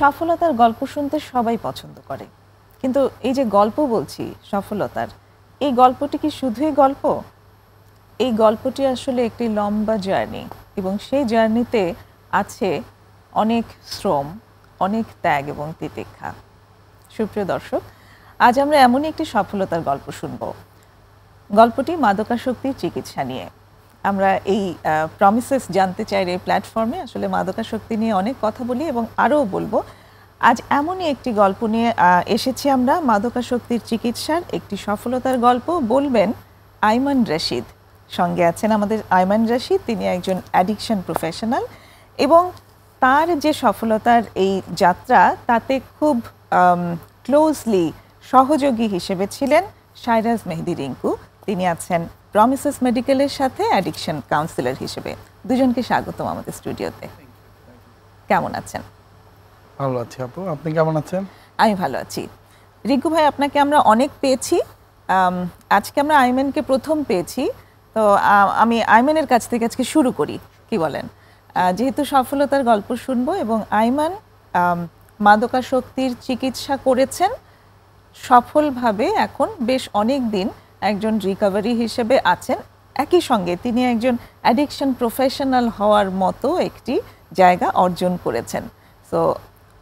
সফলতার গল্প শুনতে সবাই পছন্দ করে, কিন্তু এই যে গল্প বলছি সফলতার, এই গল্পটি কি শুধুই গল্প? এই গল্পটি আসলে একটি লম্বা জার্নি, এবং সেই জার্নিতে আছে অনেক শ্রম, অনেক ত্যাগ এবং তিতিক্ষা। সুপ্রিয় দর্শক, আজ আমরা এমনই একটি সফলতার গল্প শুনব। গল্পটি মাদকাসক্তির চিকিৎসা নিয়ে। আমরা এই প্রমিসেস জানতে চাই এই প্ল্যাটফর্মে আসলে মাদকাসক্তি নিয়ে অনেক কথা বলি এবং আরও বলবো। আজ এমনই একটি গল্প নিয়ে এসেছি আমরা, মাদকাসক্তির চিকিৎসার একটি সফলতার গল্প বলবেন আইমান রশিদ। সঙ্গে আছেন আমাদের আইমান রশিদ, তিনি একজন অ্যাডিকশন প্রফেশনাল এবং তার যে সফলতার এই যাত্রা তাতে খুব ক্লোজলি সহযোগী হিসেবে ছিলেন সাইরাজ মেহেদি রিঙ্কু। তিনি আছেন প্রমিসেস মেডিকেলের সাথে অ্যাডিকশন কাউন্সিলর হিসেবে। দুজনকে স্বাগতম আমাদের স্টুডিওতে। কেমন আছেন? ভালো আছি আপু, আপনি কেমন আছেন? আমি ভালো আছি। রিঙ্কু ভাই, আপনাকে আমরা অনেক পেয়েছি, আজকে আমরা আইমানকে প্রথম পেয়েছি, তো আমি আইমানের কাছ থেকে আজকে শুরু করি, কি বলেন? যেহেতু সফলতার গল্প শুনবো এবং আইমান মাদকাসক্তির চিকিৎসা করেছেন সফলভাবে, এখন বেশ অনেক দিন একজন রিকভারি হিসেবে আছেন। একই সঙ্গে তিনি একজন অ্যাডিকশন প্রফেশনাল হওয়ার মতো একটি জায়গা অর্জন করেছেন। সো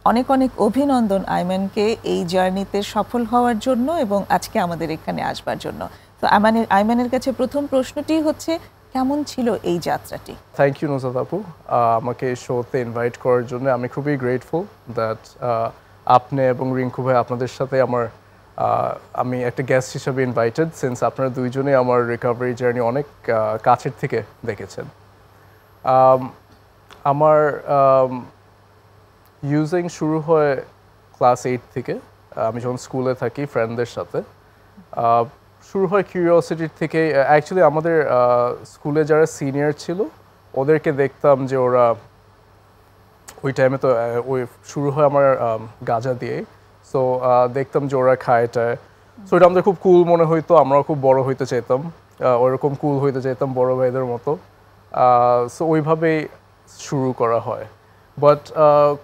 অনেক অনেক অভিনন্দন আইমানকে এই জার্নিতে সফল হওয়ার জন্য এবং আজকে আমাদের এখানে আসবার জন্য। তো আইমানের কাছে প্রথম প্রশ্নটি হচ্ছে, কেমন ছিল এই যাত্রাটি? থ্যাংক ইউ নুসরাত আপু, আমাকে শোতে ইনভাইট করার জন্য। আমি খুবই গ্রেটফুল দ্যাট আপনি এবং রিঙ্কু ভাই, আপনাদের সাথে আমি একটা গেস্ট হিসেবে ইনভাইটেড, সিন্স আপনারা দুইজনে আমার রিকভারি জার্নি অনেক কাছের থেকে দেখেছেন। আমার ইউজিং শুরু হয় ক্লাস 8 থেকে। আমি যখন স্কুলে থাকি ফ্রেন্ডদের সাথে, শুরু হয় কিউরিওসিটির থেকে। অ্যাকচুয়ালি আমাদের স্কুলে যারা সিনিয়র ছিল ওদেরকে দেখতাম যে ওরা ওই টাইমে, তো ওই শুরু হয় আমার গাঁজা দিয়ে। সো দেখতাম যে ওরা খায়টায়, সো এটা আমাদের খুব কুল মনে হইতো। আমরাও খুব বড় হইতে চাইতাম, ওরকম কুল হইতে চাইতাম বড় ভাইদের মতো। সো ওইভাবেই শুরু করা হয়। বাট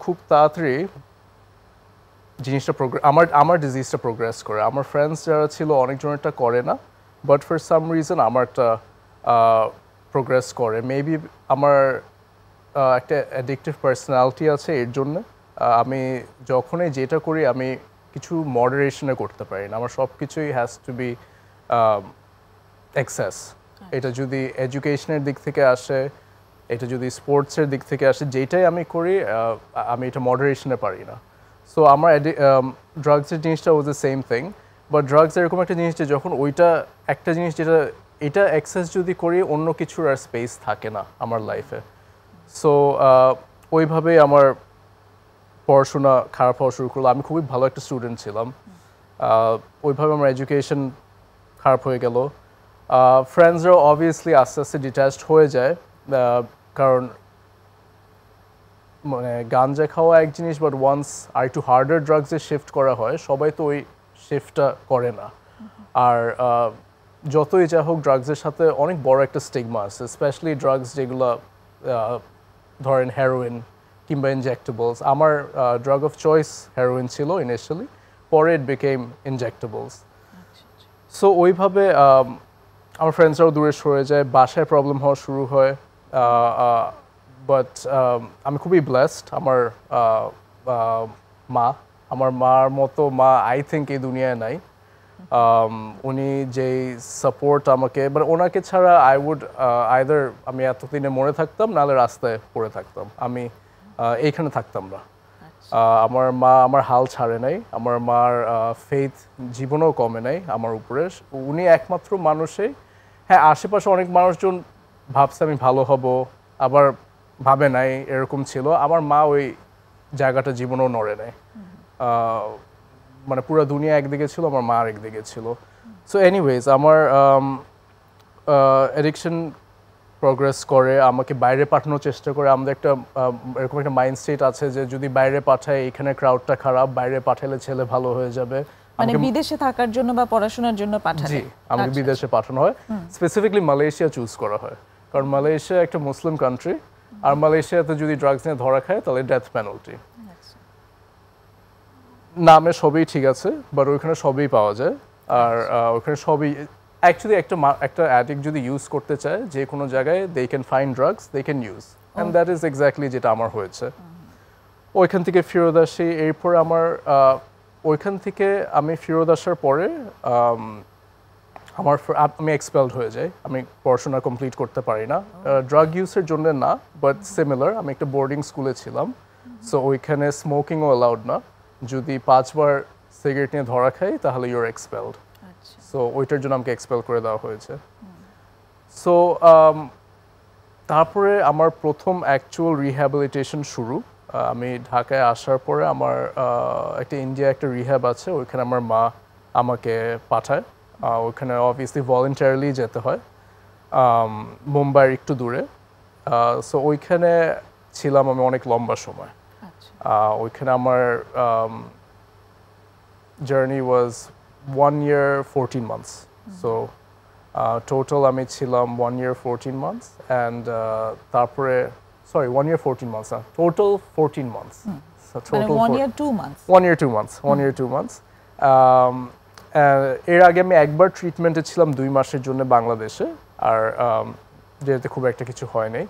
খুব তাড়াতাড়ি জিনিসটা আমার ডিজিজটা প্রোগ্রেস করে। আমার ফ্রেন্ডস যারা ছিল অনেকজনেরটা করে না, বাট ফর সাম রিজন আমারটা প্রোগ্রেস করে। মেবি আমার একটা অ্যাডিকটিভ পার্সোনালিটি আছে, এর জন্য আমি যখনই যেটা করি আমি কিছু মডারেশনে করতে পারি না। আমার সব কিছুই হ্যাজ টু বি এক্সেস। এটা যদি এডুকেশনের দিক থেকে আসে, এটা যদি স্পোর্টসের দিক থেকে আসে, যেটাই আমি করি আমি এটা মডারেশনে পারি না। সো আমার ড্রাগসের জিনিসটা was the same thing. But drugs এরকম একটা জিনিস যে যখন ওইটা একটা জিনিস যেটা এটা এক্সেস যদি করি, অন্য কিছুর আর স্পেস থাকে না আমার লাইফে। সো ওইভাবেই আমার পড়াশোনা খারাপ হওয়া শুরু করলো। আমি খুবই ভালো একটা স্টুডেন্ট ছিলাম, ওইভাবে আমার এডুকেশন খারাপ হয়ে গেল। ফ্রেন্ডসরাও অবভিয়াসলি আস্তে আস্তে ডিট্যাচড হয়ে যায়, কারণ মানে গাঞ্জা খাওয়া এক জিনিস, বাট ওয়ান্স আর একটু হার্ডার ড্রাগসে শিফট করা হয়, সবাই তো ওই শিফটটা করে না। আর যতই যা হোক, ড্রাগসের সাথে অনেক বড় একটা স্টিগমা আছে, স্পেশালি ড্রাগস যেগুলো ধরেন হেরোইন কিংবা ইনজেক্টেবলস। আমার ড্রাগ অফ চয়েস হেরোইন ছিল ইনিশিয়ালি, পরে ইট বিকেম ইনজেক্টেবলস। সো ওইভাবে আমার ফ্রেন্ডসরাও দূরে সরে যায়, বাসায় প্রবলেম হওয়া শুরু হয়। বাট আমি খুবই ব্লেসড। আমার মার মতো মা আই থিঙ্ক এই দুনিয়ায় নাই। উনি যেই সাপোর্ট আমাকে, মানে ওনাকে ছাড়া আই উড আইদার আমি এতদিনে মরে থাকতাম, নাহলে রাস্তায় পড়ে থাকতাম। আমি এইখানে থাকতাম না। আমার মা আমার হাল ছাড়ে নাই, আমার মার ফেথ জীবনেও কমে নাই আমার উপরে। উনি একমাত্র মানুষে, হ্যাঁ আশেপাশে অনেক মানুষজন ভাবছে আমি ভালো হব, আবার ভাবে নাই, এরকম ছিল। আমার মা ওই জায়গাটা জীবনেও নড়ে নাই। মানে পুরো দুনিয়া একদিকে ছিল, আমার মা একদিকে ছিল। সো এনিওয়েজ আমার অ্যাডিকশন প্রোগ্রেস করে, আমাকে বাইরে পাঠানোর চেষ্টা করে। আমাদের একটা এরকম একটা মাইন্ড সেট আছে যে যদি বাইরে পাঠায়, এখানে ক্রাউডটা খারাপ, বাইরে পাঠালে ছেলে ভালো হয়ে যাবে। মানে বিদেশে থাকার জন্য বা পড়াশোনার জন্য পাঠানো? জি, আমাকে বিদেশে পাঠানো হয়। স্পেসিফিকলি মালয়েশিয়া চুজ করা হয়, কারণ মালয়েশিয়া একটা মুসলিম কান্ট্রি, আর মালয়েশিয়াতে যদি ড্রাগস নিয়ে ধরা খায় তাহলে ডেথ পেনাল্টি। নামে সবই ঠিক আছে, বাট ওইখানে সবই পাওয়া যায়। আর ওইখানে সবই অ্যাকচুয়ালি একটা অ্যাডিক্ট যদি ইউজ করতে চায় যে কোনো জায়গায় they can find drugs, they can use, and that is exactly যেটা আমার হয়েছে। ওইখান থেকে ফেরত আসি, এরপর আমার ওইখান থেকে আমি ফেরত আসার পরে আমি এক্সপেলড হয়ে যাই, আমি পড়াশোনা কমপ্লিট করতে পারি না। ড্রাগ ইউজের জন্য না, বাট সিমিলার, আমি একটা বোর্ডিং স্কুলে ছিলাম, সো ওইখানে স্মোকিংও অ্যালাউড না। যদি 5 বার সিগারেট নিয়ে ধরা খাই তাহলে ইউর এক্সপেলড। সো ওইটার জন্য আমাকে এক্সপেল করে দেওয়া হয়েছে। সো তারপরে আমার প্রথম অ্যাকচুয়াল রিহ্যাবিলিটেশন শুরু। আমি ঢাকায় আসার পরে আমার একটা ইন্ডিয়া একটা রিহ্যাব আছে, ওইখানে আমার মা আমাকে পাঠায়। ওইখানে অবভিয়াসলি ভলেন্টারিলি যেতে হয়, মুম্বাইয়ের একটু দূরে। সো ওইখানে ছিলাম আমি অনেক লম্বা সময়। ওইখানে আমার জার্নি ওয়াজ 1 year 14 months. So total আমি ছিলাম 1 year 14 months, and তারপরে 1 year 14 months না, total 14 months. So total 1 year 2 months. 1 year 2 months. 1 year 2 months. এর আগে আমি একবার ট্রিটমেন্টে ছিলাম 2 মাসের জন্য বাংলাদেশে, আর যেতে খুব একটা কিছু হয় নাই।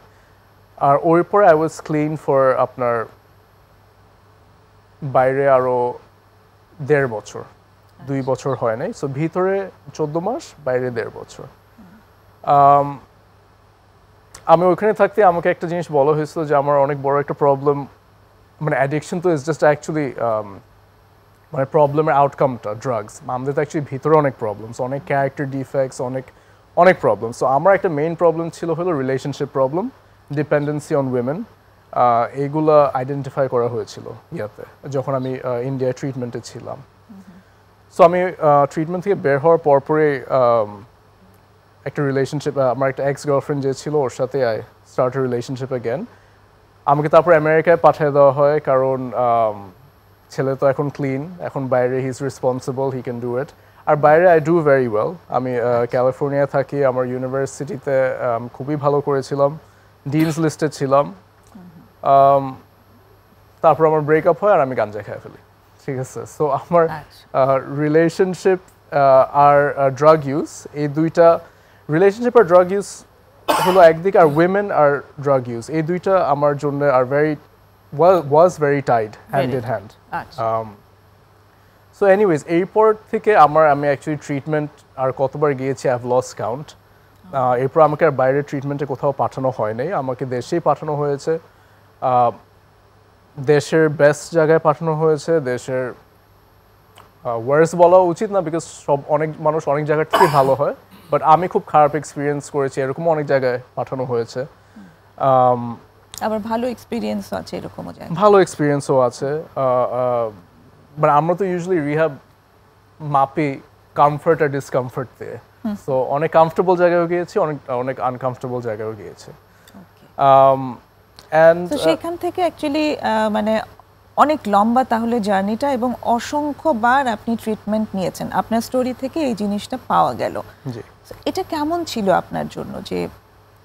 আর ওর পরে আই ওয়াজ ক্লিন ফর আপনার বাইরে আরো 1.5 বছর, 2 বছর হয় নাই। সো ভিতরে 14 মাস, বাইরে 1.5 বছর। আমি ওইখানে থাকতে আমাকে একটা জিনিস বলা হয়েছিল যে আমার অনেক বড় একটা প্রবলেম, মানে অ্যাডিকশন তো ইজ জাস্ট অ্যাকচুয়ালি মানে প্রবলেমের আউটকামটা ড্রাগস, আমাদের তো অ্যাকচুয়ালি ভিতরে অনেক প্রবলেমস, অনেক ক্যারেক্টার ডিফেক্টস, অনেক প্রবলেম। সো আমার একটা মেইন প্রবলেম ছিল হলো relationship problem, dependency on women. এইগুলো আইডেন্টিফাই করা হয়েছিল ইয়াতে যখন আমি ইন্ডিয়ায় ট্রিটমেন্টে ছিলাম। সো আমি ট্রিটমেন্ট থেকে বের হওয়ার পরপরে একটা রিলেশনশিপ, আমার একটা এক্স গার্লফ্রেন্ড যে ছিল ওর সাথে আই স্টার্ট রিলেশনশিপ অ্যাগেন। আমাকে তারপর আমেরিকায় পাঠিয়ে দেওয়া হয়, কারণ ছেলে তো এখন ক্লিন, এখন বাইরে he is responsible, he can do it. আর বাইরে আই ডু ভেরি ওয়েল। আমি ক্যালিফোর্নিয়া থাকি, আমার ইউনিভার্সিটিতে খুবই ভালো করেছিলাম, ডিনস লিস্টে ছিলাম। তারপর আমার ব্রেকআপ হয় আর আমি গাঞ্জা খেয়ে ফেলি, ঠিক আছে। সো আমার রিলেশনশিপ আর ড্রাগ ইউজ, এই দুইটা, রিলেশনশিপ আর ড্রাগ ইউজ হলো একদিকে, আর উইমেন আর ড্রাগ ইউজ, এই দুইটা আমার জন্য আর was very tied, hand in hand. So anyways, এরপর থেকে আমি অ্যাকচুয়ালি ট্রিটমেন্ট আর কতবার গিয়েছি আই হ্যাভ লস্ট কাউন্ট। এরপর আমাকে আর বাইরে ট্রিটমেন্টে কোথাও পাঠানো হয় নাই, আমাকে দেশেই পাঠানো হয়েছে। দেশের বেস্ট জায়গায় পাঠানো হয়েছে, দেশের ওয়ার্স বলা উচিত না, বিকজ অনেক মানুষ অনেক জায়গার থেকে ভালো হয়, বাট আমি খুব খারাপ এক্সপিরিয়েন্স করেছি, এরকম অনেক জায়গায় পাঠানো হয়েছে। আবার ভালো এক্সপিরিয়েন্সও আছে, এরকমও জায়গা ভালো এক্সপিরিয়েন্সও আছে। মানে আমরা তো ইউজুয়ালি রিহ্যাব মাপি কমফর্ট আর ডিসকমফর্ট দিয়ে, সো অনেক কমফর্টেবল জায়গায়ও গিয়েছি, অনেক আনকমফর্টেবল জায়গায়ও গিয়েছি। তো সেখান থেকে অ্যাকচুয়ালি মানে অনেক লম্বা তাহলে জার্নিটা, এবং অসংখ্যবার আপনি ট্রিটমেন্ট নিয়েছেন, আপনার স্টোরি থেকে এই জিনিসটা পাওয়া গেল। এটা কেমন ছিল আপনার জন্য, যে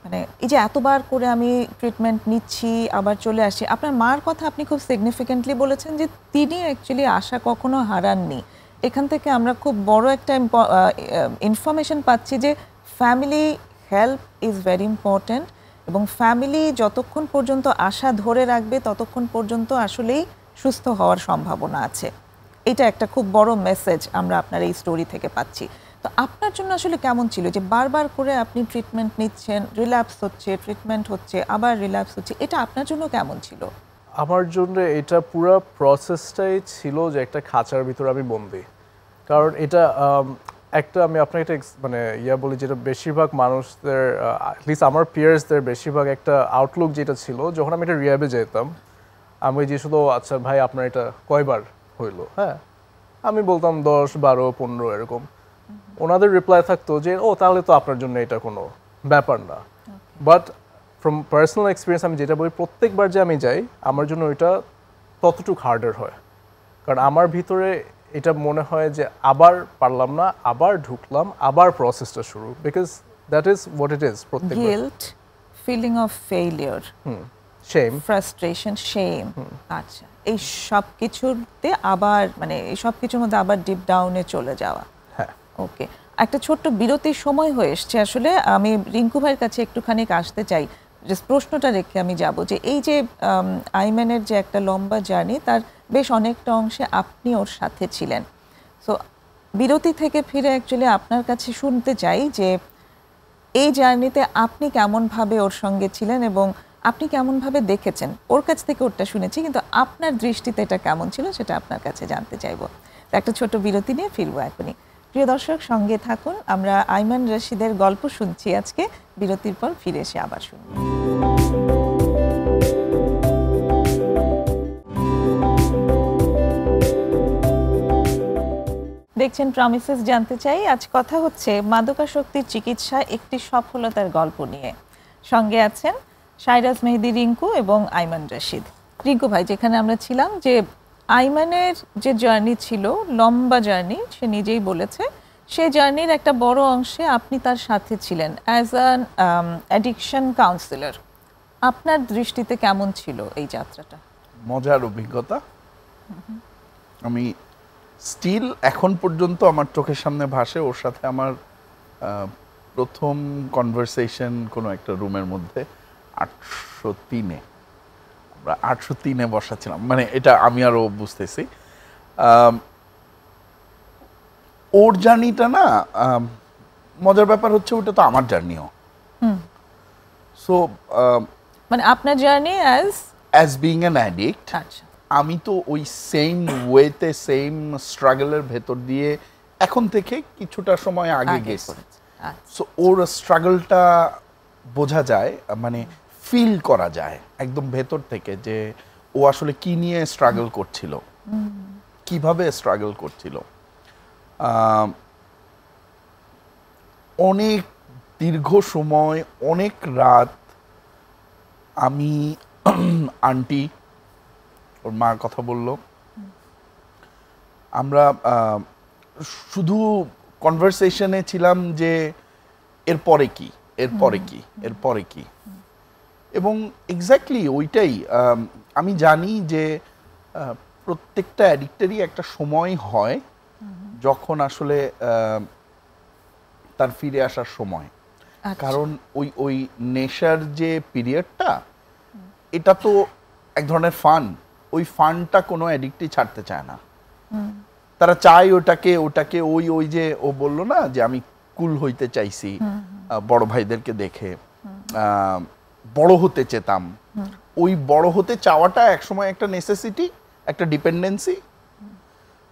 মানে এই যে এতবার করে আমি ট্রিটমেন্ট নিচ্ছি আবার চলে আসছি? আপনার মার কথা আপনি খুব সিগনিফিকেন্টলি বলেছেন যে তিনি অ্যাকচুয়ালি আশা কখনো হারাননি। এখান থেকে আমরা খুব বড় একটা ইনফরমেশন পাচ্ছি যে family help is very important, এবং ফ্যামিলি যতক্ষণ পর্যন্ত আশা ধরে রাখবে ততক্ষণ পর্যন্ত আসলেই সুস্থ হওয়ার সম্ভাবনা আছে। এটা একটা খুব বড় মেসেজ আমরা আপনার এই স্টোরি থেকে পাচ্ছি। তো আপনার জন্য আসলে কেমন ছিল যে বারবার করে আপনি ট্রিটমেন্ট নিচ্ছেন, রিল্যাপস হচ্ছে, ট্রিটমেন্ট হচ্ছে, আবার রিল্যাপস হচ্ছে, এটা আপনার জন্য কেমন ছিল? আমার জন্য এটা পুরো প্রসেসটাই ছিল যে একটা খাঁচার ভিতরে আমি বন্দি। কারণ এটা একটা, আমি আপনাকে একটা মানে বলি, যেটা বেশিরভাগ মানুষদের, অ্যাটলিস্ট আমার পিয়ার্সদের বেশিরভাগ একটা আউটলুক যেটা ছিল, যখন আমি এটা রিহ্যাবে যেতাম, আমি যে শুধু আচ্ছা ভাই আপনার এটা কয়বার হইলো, হ্যাঁ, আমি বলতাম 10, 12, 15 এরকম। ওনাদের রিপ্লাই থাকতো যে ও তাহলে তো আপনার জন্য এটা কোনো ব্যাপার না। বাট ফ্রম পার্সোনাল এক্সপিরিয়েন্স আমি যেটা বলি, প্রত্যেকবার যে আমি যাই আমার জন্য ওইটা ততটুকু হার্ডার হয়, কারণ আমার ভিতরে এটা মনে হয় যে আবার পারলাম না, আবার ঢুকলাম, আবার প্রসেসটা শুরু, because that is what it is. প্রত্যেকবার guilt, feeling of failure, shame, frustration, shame. আচ্ছা, এই সব কিছুতে আবার মানে এই সব কিছুর মধ্যে আবার ডিপ ডাউনে চলে যাওয়া। হ্যাঁ। ওকে, একটা ছোট্ট বিরতির সময় হয়ে এসছে। আসলে আমি রিঙ্কু ভাইয়ের কাছে একটুখানি আসতে চাই, জাস্ট প্রশ্নটা রেখে আমি যাব যে এই যে আইম্যানের যে একটা লম্বা জার্নি, তার বেশ অনেকটা অংশে আপনি ওর সাথে ছিলেন। সো বিরতি থেকে ফিরে অ্যাকচুয়ালি আপনার কাছে শুনতে চাই যে এই জার্নিতে আপনি কেমনভাবে ওর সঙ্গে ছিলেন এবং আপনি কেমনভাবে দেখেছেন। ওর কাছ থেকে ওরটা শুনেছি, কিন্তু আপনার দৃষ্টিতে এটা কেমন ছিল সেটা আপনার কাছে জানতে চাইবো। তো একটা ছোট বিরতি নিয়ে ফিরবো এখনই। প্রিয় দর্শক, সঙ্গে থাকুন, আমরা আইমান রশিদের গল্প শুনছি আজকে। বিরতির পর ফিরে এসে আবার শুনব। দেখছেন প্রমিসেস জানতে চাই। আজ কথা হচ্ছে মাদকাসক্তির চিকিৎসা একটি সফলতার গল্প নিয়ে। সঙ্গে আছেন সাইরাজ মেহেদি রিঙ্কু এবং আইমান রশিদ। রিঙ্কু ভাই, যেখানে আমরা ছিলাম যে আইমানের যে জার্নি ছিল, লম্বা জার্নি, সে নিজেই বলেছে, সেই জার্নির একটা বড় অংশে আপনি তার সাথে ছিলেন অ্যাজ অ্যান অ্যাডিকশন কাউন্সিলর। আপনার দৃষ্টিতে কেমন ছিল এই যাত্রাটা? মজার অভিজ্ঞতা। আমি স্টিল এখন পর্যন্ত আমার চোখের সামনে ভাসে ওর সাথে আমার প্রথম কনভারসেশন কোনো একটা রুমের মধ্যে 803-এ, আমরা 803-এ বসা ছিলাম, মানে এটা আমি আরও বুঝতেছি। ওর জার্নিটা না, মজার ব্যাপার হচ্ছে ওটা তো আমার জার্নিও। সো মানে আপনার journey as being an addict, আচ্ছা, আমি তো ওই সেম ওয়েতে সেম স্ট্রাগলের ভেতর দিয়ে এখন থেকে কিছুটা সময় আগে গেছি। সো ওর স্ট্রাগলটা বোঝা যায়, মানে ফিল করা যায় একদম ভেতর থেকে যে ও আসলে কি নিয়ে স্ট্রাগল করছিল, কিভাবে স্ট্রাগল করছিল। অনেক দীর্ঘ সময়, অনেক রাত আমি আন্টি, ওর মা কথা বলল, আমরা শুধু কনভারসেশনে ছিলাম যে এরপরে কি, এরপরে কি, এরপরে কি। এবং এক্স্যাক্টলি ওইটাই। আমি জানি যে প্রত্যেকটা অ্যাডিক্টেরই একটা সময় হয় যখন আসলে তার ফিরে আসার সময়। কারণ ওই ওই নেশার যে পিরিয়ডটা, এটা তো এক ধরনের ফান। ওই ফানটা কোনো অ্যাডিক্টই ছাড়তে চায় না। তারা চায় ওটাকে ওটাকে ওই ওই যে ও বললো না যে আমি কুল হইতে চাইছি বড় ভাইদেরকে দেখে, বড় হতে চেতাম। ওই বড় হতে চাওয়াটা একসময় একটা নেসেসিটি, একটা ডিপেন্ডেন্সি।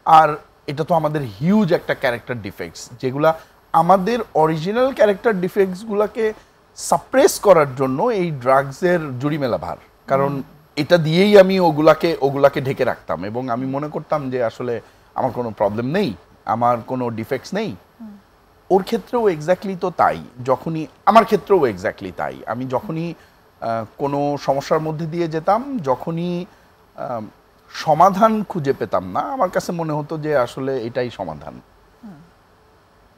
আর এটা তো আমাদের হিউজ একটা ক্যারেক্টার ডিফেক্টস, যেগুলা আমাদের অরিজিনাল ক্যারেক্টার ডিফেক্টসগুলোকে সাপ্রেস করার জন্য এই ড্রাগসের জুড়ি মেলা ভার। কারণ এটা দিয়েই আমি ওগুলাকে ঢেকে রাখতাম এবং আমি মনে করতাম যে আসলে আমার কোনো প্রবলেম নেই, আমার কোনো ডিফেক্টস নেই। ওর ক্ষেত্রেও এক্স্যাক্টলি তো তাই। আমার ক্ষেত্রেও এক্স্যাক্টলি তাই। আমি যখনই কোনো সমস্যার মধ্যে দিয়ে যেতাম, যখনই সমাধান খুঁজে পেতাম না, আমার কাছে মনে হতো যে আসলে এটাই সমাধান।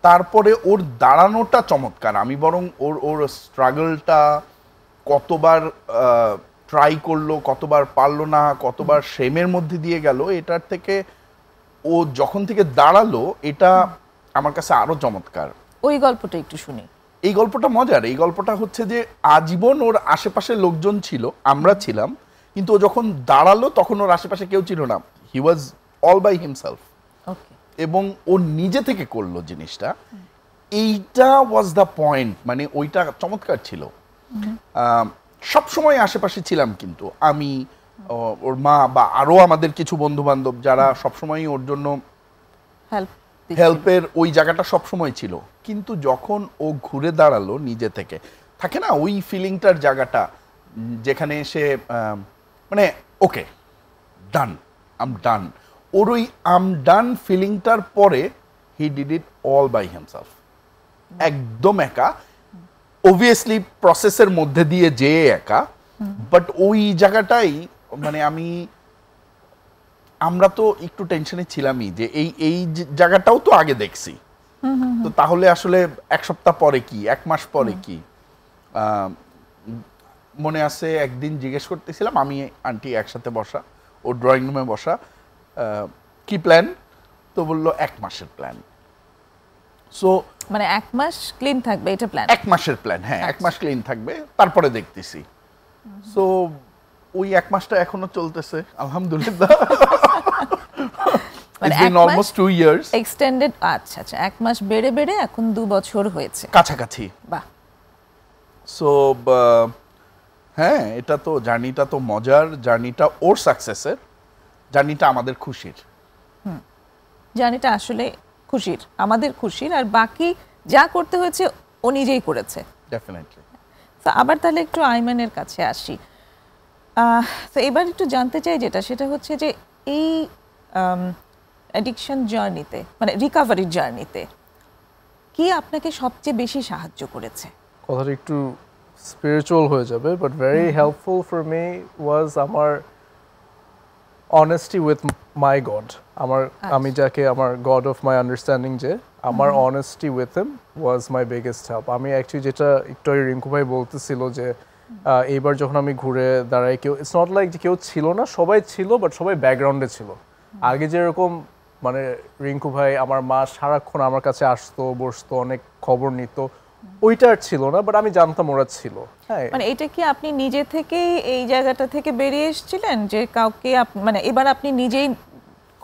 তারপরে ওর দাঁড়ানোটা চমৎকার। আমি বরং ওর স্ট্রাগলটা কতবার ট্রাই করলো, কতবার পারলো না, কতবার শেমের মধ্যে দিয়ে গেল, এটার থেকে ও যখন থেকে দাঁড়ালো, এটা আমার কাছে আরো চমৎকার। ওই গল্পটা একটু শুনি। এই গল্পটা মজার। এই গল্পটা হচ্ছে যে আজীবন ওর আশেপাশে লোকজন ছিল, আমরা ছিলাম, কিন্তু ও যখন দাঁড়ালো তখন ওর আশেপাশে কেউ ছিল না। হি ওয়াজ অল বাই হিমসেলফ। এবং ও নিজে থেকে করলো জিনিসটা। এইটা ওয়াজ দ্য পয়েন্ট। মানে ওইটা চমৎকার ছিল। সব সময় আশেপাশে ছিলাম, কিন্তু আমি, ওর মা বা আরো আমাদের কিছু বন্ধু বান্ধব যারা সবসময় ওর জন্য হেল্পের ওই জায়গাটা সবসময় ছিল। কিন্তু যখন ও ঘুরে দাঁড়ালো নিজে থেকে, থাকে না ওই ফিলিংটার জায়গাটা, যেখানে সে মানে ওকে ডান, আম ডান, ওর ওই আম ডান ফিলিংটার পরে he did it all by himself, একদম একা। অবভিয়াসলি প্রসেসের মধ্যে দিয়ে যে একা, বাট ওই জায়গাটাই মানে আমরা তো একটু টেনশনে ছিলামই যে এই জায়গাটাও তো আগে দেখছি, তো তাহলে আসলে এক সপ্তাহ পরে কি, এক মাস পরে কি। মনে আছে একদিন জিজ্ঞেস করতেছিলাম, আমি আন্টি একসাথে বসা, ও ড্রয়িং রুমে বসা, কি প্ল্যান? তো বললো 1 মাসের প্ল্যান। সো মানে 1 মাস ক্লিন থাকবে এটা প্ল্যান? 1 মাসের প্ল্যান, হ্যাঁ 1 মাস ক্লিন থাকবে, তারপরে দেখতেছি। সো ওই 1 মাসটা এখনো চলতেছে আলহামদুলিল্লাহ। মানে It's been almost 2 years extended. আচ্ছা আচ্ছা, 1 মাস বেড়ে বেড়ে এখন 2 বছর হয়েছে কাছাকাছি। বাহ। সো হ্যাঁ, এটা তো জার্নিটা তো মজার, জার্নিটা ওর সাকসেসের, জার্নিটা আমাদের খুশির। জার্নিটা আসলে খুশির, আমাদের খুশির, আর বাকি যা করতে হয়েছে ও নিজেই করেছে। ডেফিনেটলি। তো আবার তাহলে একটু আইম্যানের কাছে আসি। তো এবার একটু জানতে চাই যেটা, সেটা হচ্ছে যে এই অ্যাডিকশন জার্নিতে, মানে রিকভারির জার্নিতে কি আপনাকে সবচেয়ে বেশি সাহায্য করেছে? কথাটা একটু স্পিরিচুয়াল হয়ে যাবে, but very helpful for me was আমার অনেস্টি উইথ মাই গড। আমি যাকে আমার গড অফ মাই আন্ডারস্ট্যান্ডিং, যে আমার honesty with him was my biggest help. আমি অ্যাকচুয়ালি যেটা একটু রিঙ্কু ভাই বলতেছিল যে এইবার যখন আমি ঘুরে দাঁড়াই, কেউ, ইটস নট লাইক যে কেউ ছিল না, সবাই ছিল, বাট সবাই ব্যাকগ্রাউন্ডে ছিল। আগে যেরকম মানে রিঙ্কু ভাই, আমার মা সারাক্ষণ আমার কাছে আসতো, বসতো, অনেক খবর নিত, ওইটা আর ছিল না, বাট আমি জানতাম ওরা ছিল। হ্যাঁ, মানে এটা কি আপনি নিজে থেকেই এই জায়গাটা থেকে বেরিয়ে এসেছিলেন যে কাউকে মানে এবার আপনি নিজেই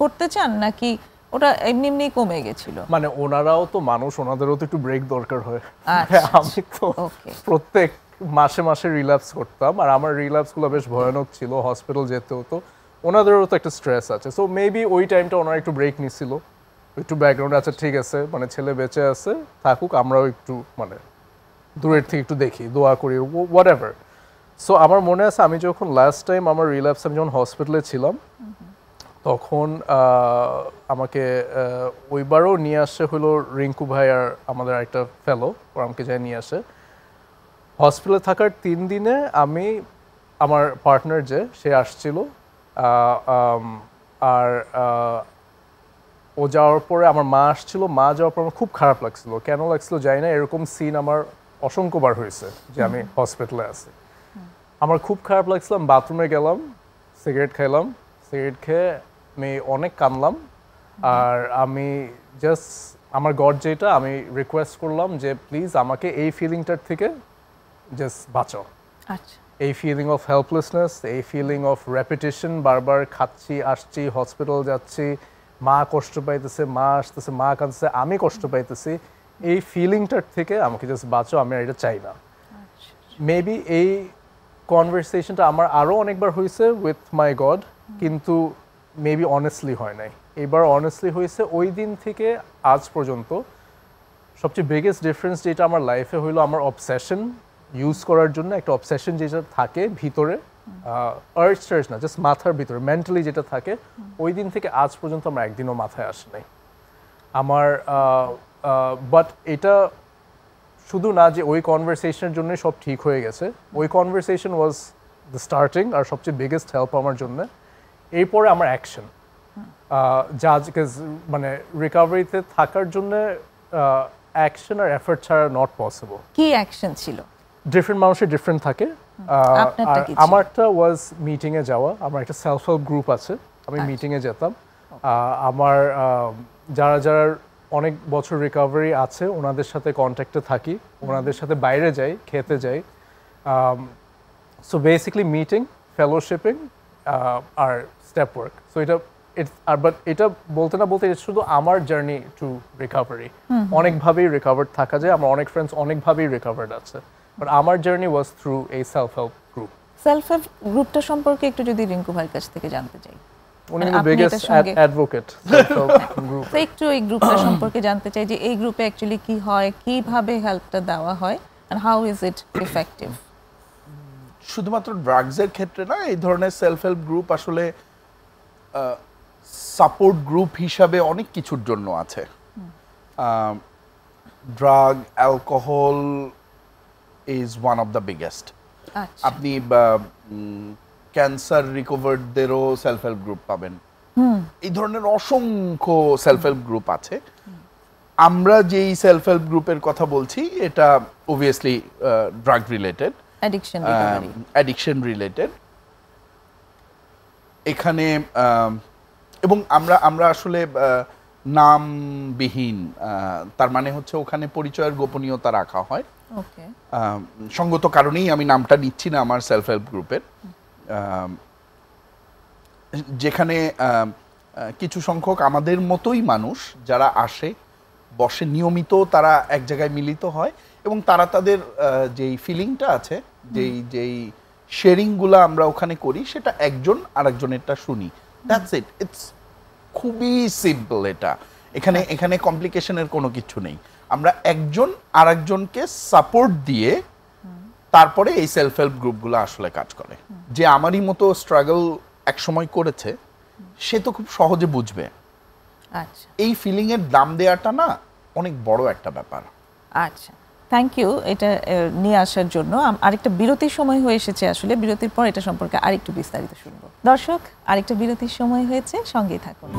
করতে চান, নাকি ওটা এমনি এমনি কমে গেছিল? মানে ওনারাও তো মানুষ, ওনাদেরও তো একটু ব্রেক দরকার হয়। আচ্ছা, আমি তো প্রত্যেক মাসে মাসে রিল্যাপস করতাম, আর আমার রিল্যাপসগুলো বেশ ভয়ানক ছিল, হসপিটাল যেতে হতো, ওনাদেরও তো একটা স্ট্রেস আছে। সো মেবি ওই টাইমটা ওনারা একটু ব্রেক নিছিল, একটু ব্যাকগ্রাউন্ডে আছে, ঠিক আছে, মানে ছেলে বেঁচে আছে, থাকুক, আমরাও একটু মানে দূরের থেকে একটু দেখি, দোয়া করি, হোয়াট এভার। সো আমার মনে আছে আমি যখন লাস্ট টাইম আমার রিল্যাপস, আমি যখন হসপিটালে ছিলাম, তখন আমাকে ওইবারও নিয়ে আসে হলো রিঙ্কু ভাই আর আমাদের একটা ফেলো, ওরা আমাকে যাই নিয়ে আসে। হসপিটালে থাকার 3 দিনে আমি, আমার পার্টনার যে সে আসছিল, আর ও যাওয়ার পরে আমার মা আসছিল, মা যাওয়ার পর আমার খুব খারাপ লাগছিল। কেন লাগছিল জানি না, এরকম সিন আমার অসংখ্যবার হয়েছে যে আমি হসপিটালে আছি, আমার খুব খারাপ লাগছিল। আমি বাথরুমে গেলাম, সিগারেট খাইলাম, সিগারেট খেয়ে আমি অনেক কাঁদলাম, আর আমি জাস্ট আমার গড যেটা, আমি রিকোয়েস্ট করলাম যে প্লিজ আমাকে এই ফিলিংটার থেকে জাস্ট বাঁচাও। আচ্ছা, এই ফিলিং অফ হেল্পলেসনেস, এই ফিলিং অফ রেপিটেশন, বারবার খাচ্ছি, আসছি, হসপিটাল যাচ্ছি, মা কষ্ট পাইতেছে, মা আসতেছে, মা কাঁদতেছে, আমি কষ্ট পাইতেছি, এই ফিলিংটার থেকে আমাকে জাস্ট বাঁচাও, আমি আর এটা চাই না। মেবি এই কনভারসেশনটা আমার আরও অনেকবার হয়েছে উইথ মাই গড, কিন্তু মেবি অনেস্টলি হয় নাই। এবার অনেস্টলি হয়েছে। ওই দিন থেকে আজ পর্যন্ত সবচেয়ে বিগেস্ট ডিফারেন্স যেটা আমার লাইফে হইলো, আমার অবসেশন ইউজ করার জন্য একটা অবসেশন যেটা থাকে ভিতরে, আর্জ না, জাস্ট মাথার ভিতরে মেন্টালি যেটা থাকে, ওই দিন থেকে আজ পর্যন্ত আমার একদিনও মাথায় আসে নাই আমার। বাট এটা শুধু না যে ওই কনভারসেশনের জন্য সব ঠিক হয়ে গেছে, ওই কনভারসেশন ওয়াজ দ্য স্টার্টিং আর সবচেয়ে বিগেস্ট হেল্প আমার জন্য। এরপরে আমার অ্যাকশন, যা মানে রিকভারিতে থাকার জন্য অ্যাকশন আর এফর্ট ছাড়া নট পসিবল। কি অ্যাকশন ছিল? ডিফারেন্ট মানুষের ডিফারেন্ট থাকে। আর আমারটা ওয়াজ মিটিংয়ে যাওয়া। আমার একটা সেলফ হেল্প গ্রুপ আছে, আমি মিটিংয়ে যেতাম। আমার যারা যারা অনেক বছর রিকভারি আছে ওনাদের সাথে কন্ট্যাক্টে থাকি, ওনাদের সাথে বাইরে যাই, খেতে যাই। সো বেসিক্যালি মিটিং, ফেলোশিপিং আর স্টেপ ওয়ার্ক। সো বাট এটা বলতে না বলতে শুধু আমার জার্নি টু রিকভারি, অনেকভাবেই রিকভার্ড থাকা যায়, আমার অনেক ফ্রেন্ডস অনেকভাবেই রিকভার্ড আছে, বাট আমার জার্নি ওয়াজ থ্রু এই self help group. Self help গ্রুপটা সম্পর্কে একটু যদি রিঙ্কু ভাইয়ের কাছ থেকে জানতে চাই। উনি বিগেস্ট অ্যাডভোকেট গ্রুপ। তো একটু এই গ্রুপটা সম্পর্কে জানতে চাই যে এই গ্রুপে অ্যাকচুয়ালি কি হয়, কিভাবে হেল্পটা দেওয়া হয়, and how is it effective? শুধুমাত্র ড্রাগসের ক্ষেত্রে না, এই ধরনের সেলফ হেল্প গ্রুপ আসলে সাপোর্ট গ্রুপ হিসাবে অনেক কিছুর জন্য আছে। Drug, alcohol is one of the biggest. আপনি ক্যান্সার রিকভারদেরও সেলফ হেল্প গ্রুপ পাবেন। এই ধরনের অসংখ্য সেলফ হেল্প গ্রুপ আছে। আমরা যেই সেলফ হেল্প গ্রুপের কথা বলছি এটা obviously drug related, addiction related. এখানে এবং আমরা আসলে নামবিহীন, তার মানে হচ্ছে ওখানে পরিচয়ের গোপনীয়তা রাখা হয়। সঙ্গত কারণেই আমি নামটা নিচ্ছি না আমার সেলফ হেল্প গ্রুপের, যেখানে কিছু সংখ্যক আমাদের মতোই মানুষ যারা আসে বসে নিয়মিত, তারা এক জায়গায় মিলিত হয় এবং তারা তাদের যেই ফিলিংটা আছে, যেই শেয়ারিংগুলো আমরা ওখানে করি, সেটা একজন আরেকজনেরটা শুনি। দ্যাটস ইট, ইটস খুবই সিম্পল। এখানে কমপ্লিকেশনের কোনো কিছু নেই। আমরা একজন আরেকজনকে সাপোর্ট দিয়ে তারপরে এই সেলফ হেল্প গ্রুপগুলো আসলে কাজ করে। যে আমারই মতো স্ট্রাগল এক সময় করেছে সে তো খুব সহজে বুঝবে। আচ্ছা, এই ফিলিং এর দাম দেওয়াটা না অনেক বড় একটা ব্যাপার। আচ্ছা, থ্যাংক ইউ এটা নিয়ে আসার জন্য। আরেকটা বিরতির সময় হয়ে এসেছে, আসলে বিরতির পর এটা সম্পর্কে আরেকটু বিস্তারিত শুনবো। দর্শক, আরেকটা বিরতির সময় হয়েছে, সঙ্গেই থাকুন।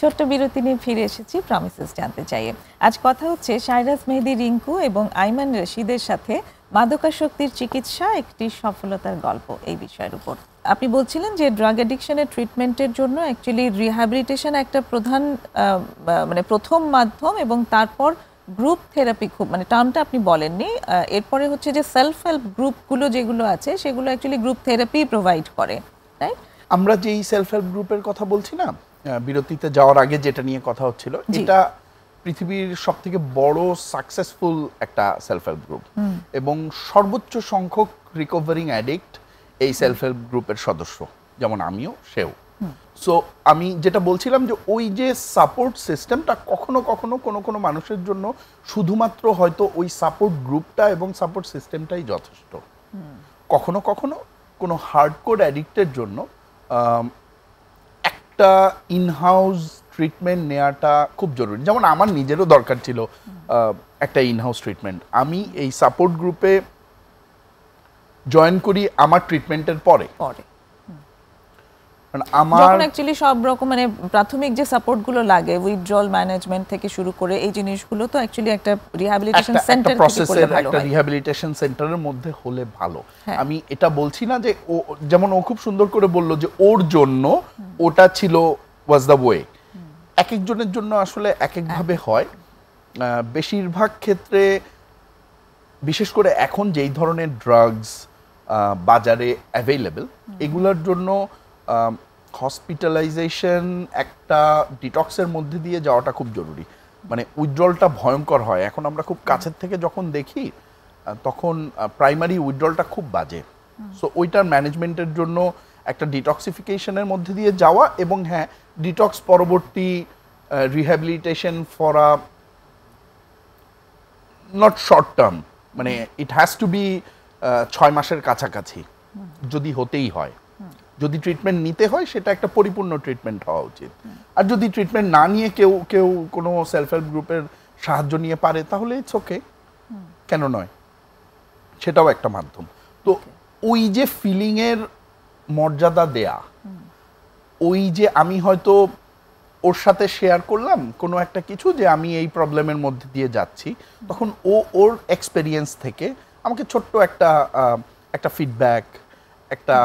ছোট্ট বিরতি নিয়ে ফিরে এসেছি প্রমিসেস জানতে চাইয়ে। আজ কথা হচ্ছে শায়রাজ মেহেদী রিঙ্কু এবং আইমান রশিদের সাথে মাদকাসক্তির চিকিৎসা একটি সফলতার গল্প, এই বিষয়ের উপর। আপনি বলছিলেন যে ড্রাগ অ্যাডিকশনের ট্রিটমেন্টের জন্য অ্যাকচুয়ালি রিহ্যাবিলিটেশন একটা প্রধান মানে প্রথম মাধ্যম, এবং তারপর গ্রুপ থেরাপি, খুব মানে টার্মটা আপনি বলেননি, এরপরে হচ্ছে যে সেলফ হেল্প গ্রুপগুলো যেগুলো আছে সেগুলো অ্যাকচুয়ালি গ্রুপ থেরাপি প্রোভাইড করে, রাইট? আমরা যেই সেলফ হেল্প গ্রুপের কথা বলছি না, বিরতিতে যাওয়ার আগে যেটা নিয়ে কথা হচ্ছিল, এটা পৃথিবীর সবথেকে বড় সাকসেসফুল একটা সেলফ হেল্প গ্রুপ এবং সর্বোচ্চ সংখ্যক রিকভারিং অ্যাডিক্ট এই সেলফ হেল্প গ্রুপের সদস্য, যেমন আমিও, সেও। সো আমি যেটা বলছিলাম যে ওই যে সাপোর্ট সিস্টেমটা কখনো কখনো কোনো মানুষের জন্য শুধুমাত্র হয়তো ওই সাপোর্ট গ্রুপটা এবং সাপোর্ট সিস্টেমটাই যথেষ্ট। কখনো কখনো কোনো হার্ডকোর অ্যাডিক্টের জন্য একটা ইনহাউস ট্রিটমেন্ট নেওয়াটা খুব জরুরি। যেমন আমার নিজেরও দরকার ছিল একটা ইনহাউস ট্রিটমেন্ট। আমি এই সাপোর্ট গ্রুপে জয়েন করি আমার ট্রিটমেন্টের পরে। যখন অ্যাকচুয়ালি সব রকম মানে প্রাথমিক যে সাপোর্টগুলো লাগে, উইথড্রল ম্যানেজমেন্ট থেকে শুরু করে এই জিনিসগুলো তো অ্যাকচুয়ালি একটা রিহ্যাবিলিটেশন সেন্টার থেকে করলে ভালো হয়। একটা রিহ্যাবিলিটেশন সেন্টারের মধ্যে হলে ভালো। আমি এটা বলছি না যে ও, যেমন ও খুব সুন্দর করে বলল যে ওর জন্য ওটা ছিল ওয়াজ দ্য ওয়ে। এক একজনের জন্য আসলে এক একভাবে হয়। বেশিরভাগ ক্ষেত্রে, বিশেষ করে এখন যেই ধরনের ড্রাগস বাজারে অ্যাভেলেবল, এগুলোর জন্য হসপিটালাইজেশন, একটা ডিটক্সের মধ্যে দিয়ে যাওয়াটা খুব জরুরি। মানে উইথড্রলটা ভয়ঙ্কর হয়। এখন আমরা খুব কাছের থেকে যখন দেখি তখন প্রাইমারি উইথড্রলটা খুব বাজে। সো ওইটার ম্যানেজমেন্টের জন্য একটা ডিটক্সিফিকেশনের মধ্যে দিয়ে যাওয়া, এবং হ্যাঁ, ডিটক্স পরবর্তী rehabilitation for a not short term, মানে ইট হ্যাজ টু বি 6 মাসের কাছাকাছি যদি হতেই হয়। যদি ট্রিটমেন্ট নিতে হয় সেটা একটা পরিপূর্ণ ট্রিটমেন্ট হওয়া উচিত। আর যদি ট্রিটমেন্ট না নিয়ে কেউ কোনো সেলফ হেল্প গ্রুপের সাহায্য নিয়ে পারে, তাহলে ইটস ওকে, কেন নয়, সেটাও একটা মাধ্যম। তো ওই যে ফিলিংয়ের মর্যাদা দেয়া, ওই যে আমি হয়তো ওর সাথে শেয়ার করলাম কোনো একটা কিছু যে আমি এই প্রবলেমের মধ্যে দিয়ে যাচ্ছি, তখন ওর এক্সপেরিয়েন্স থেকে আমাকে ছোট্ট একটা ফিডব্যাক, একটা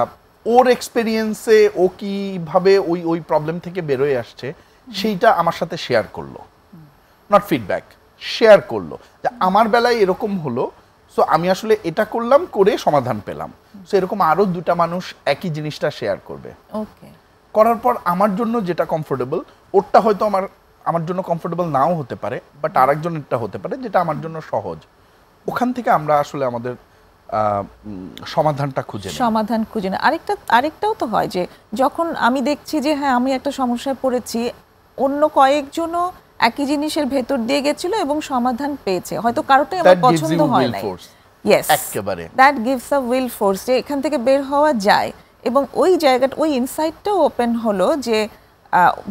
ওর এক্সপেরিয়েন্সে ও কিভাবে ওই প্রবলেম থেকে বেরোয় আসছে সেইটা আমার সাথে শেয়ার করলো। নট ফিডব্যাক, শেয়ার করলো যে আমার বেলায় এরকম হলো, সো আমি আসলে এটা করলাম, করে সমাধান পেলাম। সো এরকম আরো 2টা মানুষ একই জিনিসটা শেয়ার করবে। ওকে, করার পর আমার জন্য যেটা কমফোর্টেবল, ওরটা হয়তো আমার জন্য কমফোর্টেবল নাও হতে পারে, বাট আরেকজনেরটা হতে পারে যেটা আমার জন্য সহজ। ওখান থেকে আমরা আসলে আমাদের সমাধান খুঁজে না। আরেকটাও তো হয় যে যখন আমি দেখছি যে হ্যাঁ আমি একটা সমস্যায় পড়েছি, অন্য কয়েকজনও একই জিনিসের ভেতর দিয়ে গেছিল এবং সমাধান পেয়েছে, হয়তো কারোটাই আমার পছন্দ হয় না। ইয়েস, একেবারে that gives a will force, যে এখান থেকে বের হওয়া যায়। এবং ওই জায়গাটা, ওই ইনসাইটটাও ওপেন হলো যে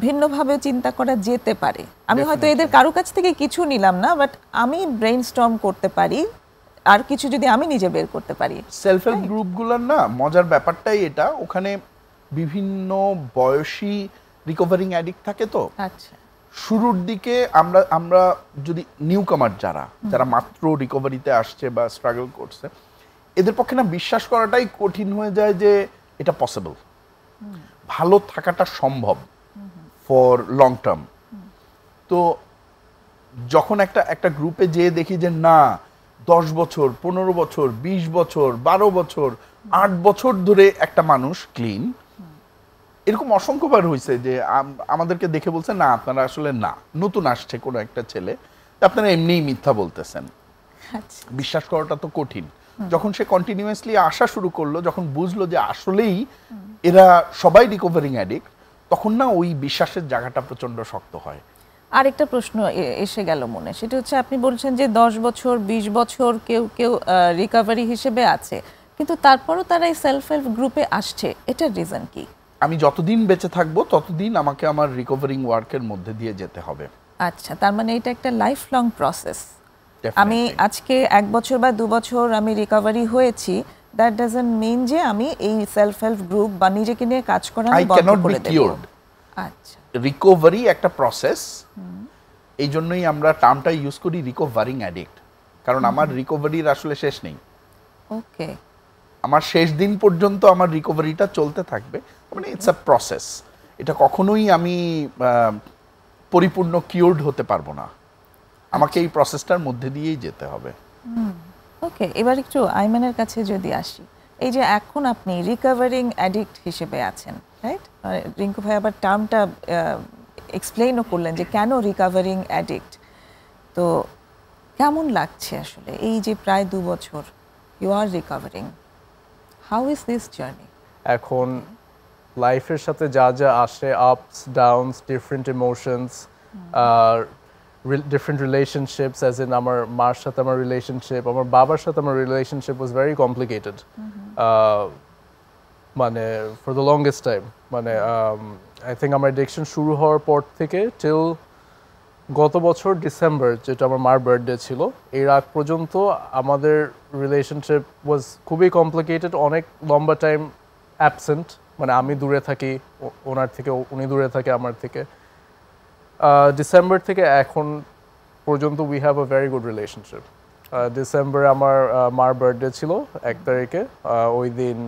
ভিন্নভাবে চিন্তা করা যেতে পারে। আমি হয়তো এদের কারো কাছ থেকে কিছু নিলাম না, বাট আমি ব্রেইনস্টর্ম করতে পারি, আর কিছু যদি আমি নিজে বের করতে পারি। সেলফ হেল্প গ্রুপগুলোর না মজার ব্যাপারটাই এটা, ওখানে বিভিন্ন বয়সী রিকভারিং অ্যাডিক্ট থাকে তো আচ্ছা শুরুর দিকে আমরা যদি নিউ কামার যারা মাত্র রিকভারিতে আসছে বা স্ট্রাগল করছে এদের পক্ষে না বিশ্বাস করাটাই কঠিন হয়ে যায় যে এটা পসিবল, ভালো থাকাটা সম্ভব ফর লং টার্ম। তো যখন একটা গ্রুপে যেয়ে দেখি যে না 10 বছর 15 বছর 20 বছর 12 বছর 8 বছর ধরে একটা মানুষ ক্লিন, এরকম অসংখ্যবার হয়েছে যে আমাদেরকে দেখে বলছে না আপনারা আসলে না, নতুন আসছে কোনো একটা ছেলে, আপনারা এমনিই মিথ্যা বলতেছেন। আচ্ছা বিশ্বাস করাটা তো কঠিন। যখন সে কন্টিনিউয়াসলি আসা শুরু করলো, যখন বুঝলো যে আসলেই এরা সবাই রিকভারিং অ্যাডিক্ট, তখন না ওই বিশ্বাসের জায়গাটা প্রচন্ড শক্ত হয়। আরেকটা প্রশ্ন এসে গেল মনে, সেটা হচ্ছে আপনি বলছেন যে 10 বছর 20 বছর কেউ কেউ রিকভারি হিসেবে আছে, কিন্তু তারপরও তারা এই সেলফ হেল্প গ্রুপে আসছে, এটার রিজন কি? আমি যতদিন বেঁচে থাকবো ততদিন আমাকে আমার রিকভারিং ওয়ার্কের মধ্যে দিয়ে যেতে হবে। আচ্ছা, তার মানে এটা একটা লাইফ লং প্রসেস। আমি Definitely. আজকে 1 বছর বা 2 বছর আমি রিকভারি হয়েছি, দ্যাট ডাজন্ট মিন যে আমি এই সেলফ হেল্প গ্রুপ বা নিজেকে নিয়ে কাজ করা I আমি বন্ধ cannot be করে দেব। cured. আচ্ছা রিকভারি একটা প্রসেস, এই জন্যই আমরা টার্মটা ইউজ করি রিকভারিং অ্যাডিক্ট, কারণ আমার রিকভারির আসলে শেষ নেই। ওকে আমার শেষ দিন পর্যন্ত আমার রিকভারিটা চলতে থাকবে, মানে ইটস আ প্রসেস। এটা কখনোই আমি পরিপূর্ণ কিউরড হতে পারবো না, আমাকে এই প্রসেসটার মধ্যে দিয়েই যেতে হবে। ওকে, এবার একটু আইমানের কাছে যদি আসি, এই যে এখন আপনি রিকভারিং অ্যাডিক্ট হিসেবে আছেন, রাইট? রিঙ্কু ভাই আবার টার্মটা এক্সপ্লেইনও করলেন যে কেন রিকভারিং অ্যাডিক্ট। তো কেমন লাগছে আসলে এই যে প্রায় 2 বছর you are recovering, how is this journey? এখন লাইফের সাথে যা যা আসে, ups downs, different emotions, different relationships, as in আমার মার সাথে আমার রিলেশনশিপ, আমার বাবার সাথে আমার রিলেশনশিপ ওয়াজ ভেরি কমপ্লিকেটেড, মানে ফর দ্য লংগেস্ট টাইম। মানে আই থিঙ্ক আমার অ্যাডিকশন শুরু হওয়ার পর থেকে টিল গত বছর ডিসেম্বর, যেটা আমার মার বার্থডে ছিল, এর আগ পর্যন্ত আমাদের রিলেশনশিপ ওয়াজ খুবই কমপ্লিকেটেড, অনেক লম্বা টাইম অ্যাবসেন্ট, মানে আমি দূরে থাকি ওনার থেকে, উনি দূরে থাকে আমার থেকে। ডিসেম্বর থেকে এখন পর্যন্ত we have a very good relationship. ডিসেম্বরে আমার মার বার্থডে ছিল 1 তারিখে, ওই দিন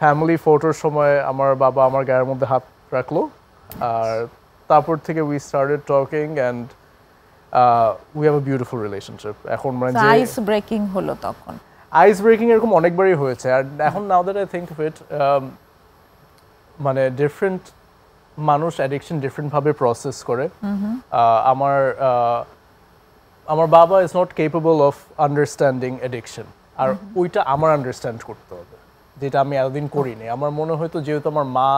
ফ্যামিলি ফটোর সময় আমার বাবা আমার গায়ের মধ্যে হাত রাখলো, আর তারপর থেকে we started talking and we have a beautiful relationship. এখন মানে যে আইস ব্রেকিং হলো তখন? আইস ব্রেকিং এরকম অনেকবারই হয়েছে, আর এখন now that I think of it, মানে ডিফারেন্ট মানুষ অ্যাডিকশন ডিফারেন্টভাবে প্রসেস করে। আমার বাবা is not capable of understanding addiction, আর ওইটা আমার আন্ডারস্ট্যান্ড করতে হবে, যেটা আমি এতদিন করিনি। আমার মনে হয়তো যেহেতু আমার মা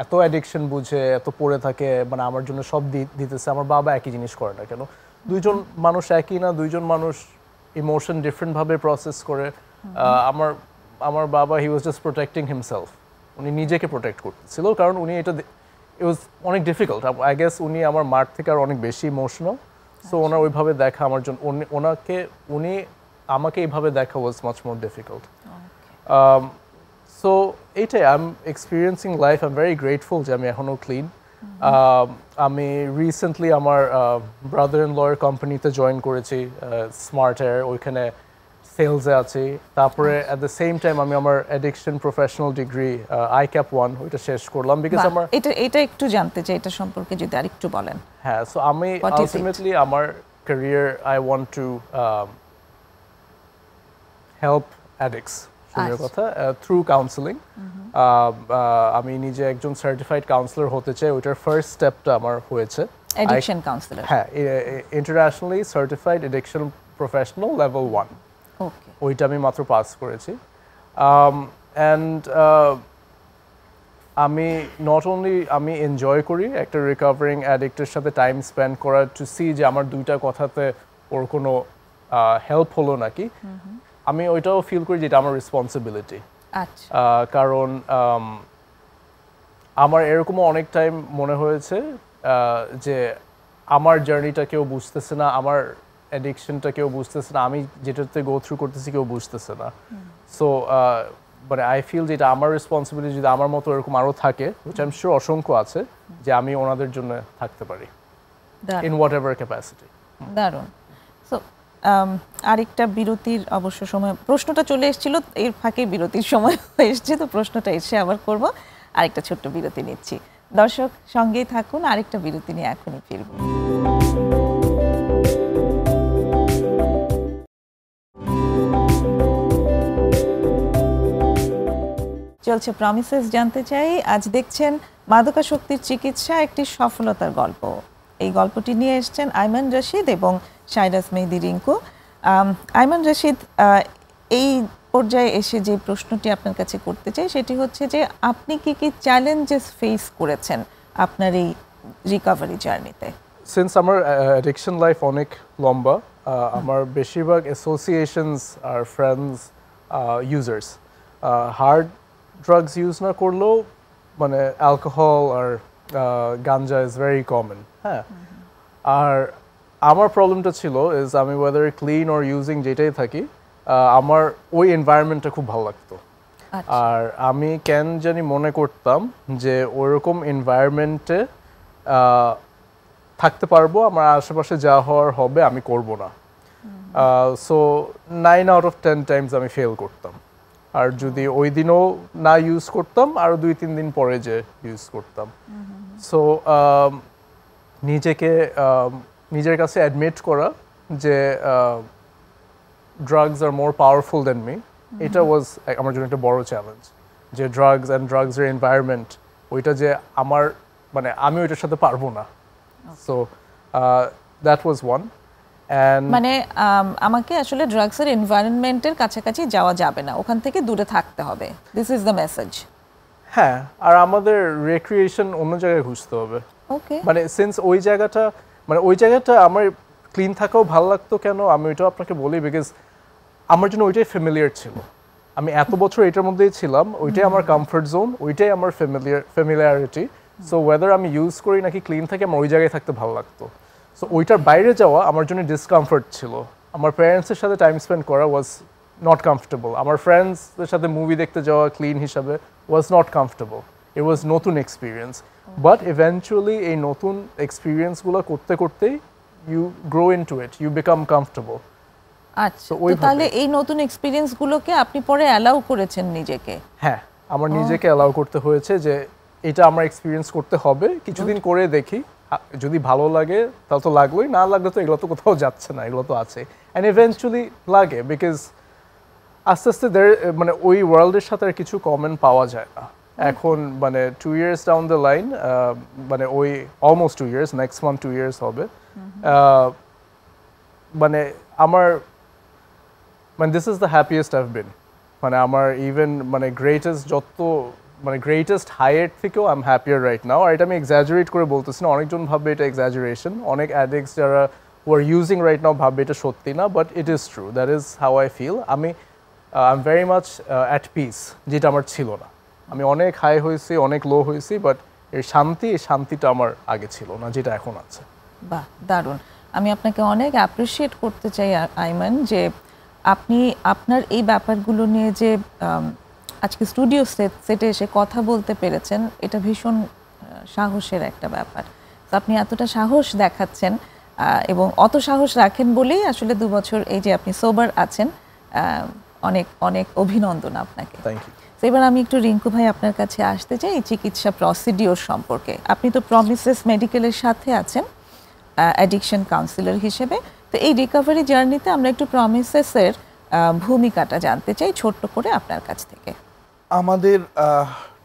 এত অ্যাডিকশন বুঝে, এত পড়ে থাকে, মানে আমার জন্য সব দিতেছে, আমার বাবা একই জিনিস করে না কেন? দুইজন মানুষ একই না, দুইজন মানুষ ইমোশন ডিফারেন্টভাবে প্রসেস করে। আমার বাবা হি ওয়াজ জাস্ট প্রোটেক্টিং হিমসেলফ, উনি নিজেকে প্রোটেক্ট করতেছিল, কারণ উনি এটা ইট ওয়াজ অনেক ডিফিকাল্ট। আই গেস উনি আমার মার থেকে আর অনেক বেশি ইমোশনাল, সো ওনার ওইভাবে দেখা আমার জন্য, উনি আমাকে এইভাবে দেখা was much more difficult. So এইটাই, I am experiencing life, I am very grateful যে আমি এখনও ক্লিন। আমি রিসেন্টলি আমার ব্রাদার ইন লয়ের কোম্পানিতে জয়েন করেছি, স্মার্ট এয়ার, ওইখানে সেলসে আছি। তারপরে অ্যাট দ্য সেম টাইম আমি আমার অ্যাডিকশন প্রফেশনাল ডিগ্রি ICAP 1 ওইটা শেষ করলাম, বিকজ আমার এটা একটু জানতে চাই, এটা সম্পর্কে যদি আরেকটু বলেন। হ্যাঁ, সো আমি What is it? আলটিমেটলি আমার career I want to help addicts, সুন্দর কথা, থ্রু কাউন্সেলিং। আমি নিজে একজন সার্টিফাইড কাউন্সিলর হতে চাই, ওইটার ফার্স্ট স্টেপটা আমার হয়েছে। Addiction counsellor? হ্যাঁ, internationally certified addiction professional level 1, okay. ওইটা আমি মাত্র পাস করেছি। অ্যান্ড আমি নট অনলি আমি এনজয় করি একটা রিকভারিং অ্যাডিক্টের সাথে টাইম স্পেন্ড করা, টু সি যে আমার দুইটা কথাতে ওর কোনো হেল্প হলো নাকি, আমি ওইটাও ফিল করি যে এটা আমার রেসপন্সিবিলিটি। আচ্ছা, কারণ আমার এরকমও অনেক টাইম মনে হয়েছে যে আমার জার্নিটা কেউ বুঝতেছে না, আমার অ্যাডিকশনটা কেউ বুঝতেছে না, আমি যেটাতে গো থ্রু করতেছি কেউ বুঝতেছে না। সো মানে আই ফিল যে এটা আমার রেসপন্সিবিলিটি, যদি আমার মতো এরকম আরও থাকে, which I'm sure অসংখ্য আছে, যে আমি ওনাদের জন্য থাকতে পারি দারুণ। in whatever capacity. দারুণ। সো আরেকটা বিরতির অবশ্য সময়, প্রশ্নটা চলে এসেছিল, এর ফাঁকে বিরতির সময় হয়ে এসছে, তো প্রশ্নটা এসে আবার করব। আরেকটা ছোট্ট বিরতি নিচ্ছি, দর্শক সঙ্গেই থাকুন, আরেকটা বিরতি নিয়ে এখনই ফিরব। চলছে প্রমিসেস জানতে চাই। আজ দেখছেন মাদকাসক্তির চিকিৎসা একটি সফলতার গল্প। এই গল্পটি নিয়ে এসেছেন আইমান রশিদ এবং সাইরাস মেহেদী রিঙ্কু। আইমান রশিদ, এই পর্যায়ে এসে যে প্রশ্নটি আপনার কাছে করতে চাই সেটি হচ্ছে যে আপনি কি কি চ্যালেঞ্জেস ফেস করেছেন আপনার এই রিকভারি জার্নিতে? সিন্স আমার অ্যাডিকশন লাইফ অনেক লম্বা, আমার বেশিরভাগ অ্যাসোসিয়েশনস আর friends users, hard drugs use না করলেও মানে অ্যালকোহল আর গাঞ্জা ইজ ভেরি কমন। হ্যাঁ, আর আমার প্রবলেমটা ছিল ইজ আমি ওয়েদার ক্লিন অর ইউজিং যেটাই থাকি, আমার ওই এনভায়রনমেন্টটা খুব ভালো লাগতো। আর আমি কেন জানি মনে করতাম যে ওরকম এনভায়রনমেন্টে থাকতে পারবো, আমার আশেপাশে যা হওয়ার হবে আমি করব না। সো 9 out of 10 টাইমস আমি ফেল করতাম। আর যদি ওই দিনও না ইউজ করতাম, আরও 2-3 দিন পরে যে ইউজ করতাম। সো নিজের কাছে অ্যাডমিট করা যে ড্রাগস আর মোর পাওয়ারফুল দেন মি, এটা ওয়াজ আমার জন্য একটা বড় চ্যালেঞ্জ। যে ড্রাগস অ্যান্ড ড্রাগসের এনভায়রনমেন্ট, ওইটা যে আমার মানে আমি ওইটার সাথে পারবো না। So that was one. মানে আমাকে আসলে ড্রাগসের এনভায়রনমেন্টের কাছাকাছি যাওয়া যাবে না, ওখান থেকে দূরে থাকতে হবে, দিস ইজ দ্য মেসেজ। হ্যাঁ, আর আমাদের রিক্রিয়েশন অন্য জায়গায় খুঁজতে হবে। ওকে, মানে সিন্স ওই জায়গাটা আমার ক্লিন থাকাও ভালো লাগতো কেন, আমি ওইটাও আপনাকে বলি, বিকজ আমার জন্য ওইটাই ফ্যামিলিয়ার ছিল। আমি এত বছর এটার মধ্যেই ছিলাম, ওইটাই আমার কমফর্ট জোন, ওইটাই আমার ফ্যামিলিয়ারিটি। সো ওয়েদার আমি ইউজ করি নাকি ক্লিন থাকি, আমার ওই জায়গায় থাকতে ভালো লাগতো। সো ওইটার বাইরে যাওয়া আমার জন্য ডিসকমফর্ট ছিল। আমার প্যারেন্টসের সাথে টাইম স্পেন্ড করা ওয়াজ নট কমফর্টেবল। আমার ফ্রেন্ডসদের সাথে মুভি দেখতে যাওয়া ক্লিন হিসাবে ওয়াজ নট কমফর্টেবল। ইট ওয়াজ নতুন এক্সপিরিয়েন্স। বাট ইভেনচুয়ালি এই নতুন এক্সপিরিয়েন্সগুলো করতে করতেই you grow into it, you become comfortable. আচ্ছা, তো তাহলে এই নতুন এক্সপিরিয়েন্সগুলোকে আপনি পরে অ্যালাউ করেছেন নিজেকে? হ্যাঁ, আমার নিজেকে অ্যালাউ করতে হয়েছে যে এটা আমার এক্সপিরিয়েন্স করতে হবে, কিছুদিন করে দেখি, যদি ভালো লাগে তাহলে তো লাগলোই, না লাগলে তো এগুলো তো কোথাও যাচ্ছে না, এগুলো তো আছে। অ্যান্ড ইভেনচুয়ালি লাগে, বিকজ আস্তে আস্তে মানে ওই ওয়ার্ল্ডের সাথে আর কিছু কমন পাওয়া যায় না এখন। মানে 2 years ডাউন দ্য লাইন, মানে ওই almost 2 years, next month 2 years হবে, মানে আমার মানে this is the happiest I've been. মানে আমার ইভেন মানে গ্রেটেস্ট হাইয়ের থেকেও I am happier right now. আর এটা আমি এক্সাজারেট করে বলতেছি না, অনেকজন ভাববে এটা এক্সাজারেশন, অনেক অ্যাডিক্টস যারা হু আর ইউজিং রাইট নাও ভাববে এটা সত্যি না, but it is true, that is how I feel. I am very much at peace, যেটা আমার ছিল না। আমি অনেক হাই হয়েছি, অনেক লো হয়েছি, বাট এই শান্তিটা আমার আগে ছিল না, যেটা এখন আছে। বাহ, দারুণ। আমি আপনাকে অনেক অ্যাপ্রিসিয়েট করতে চাই আইমান, যে আপনি আপনার এই ব্যাপারগুলো নিয়ে যে আজকে স্টুডিও সেটে এসে কথা বলতে পেরেছেন, এটা ভীষণ সাহসের একটা ব্যাপার। তো আপনি এতটা সাহস দেখাচ্ছেন, এবং অত সাহস রাখেন বলেই আসলে 2 বছর এই যে আপনি সোবার আছেন, অনেক অনেক অভিনন্দন আপনাকে। Thank you. এবার আমি একটু রিঙ্কু ভাই আপনার কাছে আসতে চাই চিকিৎসা প্রসিডিওর সম্পর্কে। আপনি তো প্রমিসেস মেডিকেলের সাথে আছেন অ্যাডিকশন কাউন্সিলর হিসেবে, তো এই রিকভারি জার্নিতে আমরা একটু প্রমিসেসের ভূমিকাটা জানতে চাই ছোট্ট করে আপনার কাছ থেকে। আমাদের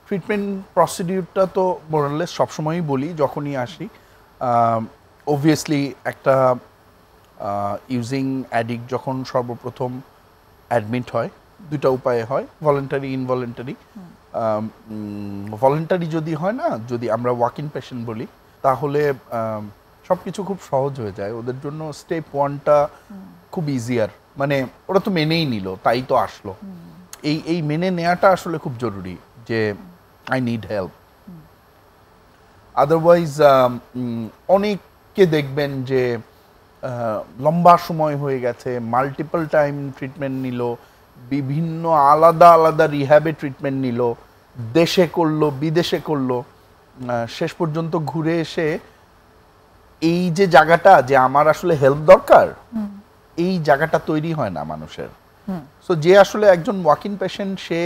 ট্রিটমেন্ট প্রসিডিউরটা তো মোরালেস সবসময়ই বলি যখনই আসি। অবভিয়াসলি একটা ইউজিং অ্যাডিক্ট যখন সর্বপ্রথম অ্যাডমিট হয়, 2টা উপায়ে হয়, ভলেন্টারি ইনভলেন্টারি। ভলেন্টারি যদি হয় না, যদি আমরা ওয়াক ইন পেশেন্ট বলি, তাহলে সব কিছু খুব সহজ হয়ে যায় ওদের জন্য। স্টেপ 1টা খুব ইজিয়ার, মানে ওরা তো মেনেই নিল, তাই তো আসলো। এই মেনে নেওয়াটা আসলে খুব জরুরি যে আই নিড হেল্প। আদারওয়াইজ অনেককে দেখবেন যে লম্বা সময় হয়ে গেছে, মাল্টিপল টাইম ট্রিটমেন্ট নিল, বিভিন্ন আলাদা আলাদা রিহ্যাবে ট্রিটমেন্ট নিল, দেশে করলো বিদেশে করলো, শেষ পর্যন্ত ঘুরে এসে এই যে জায়গাটা যে আমার আসলে হেল্প দরকার, এই জায়গাটা তৈরি হয় না মানুষের। সো যে আসলে একজন ওয়াকিং পেশেন্ট, সে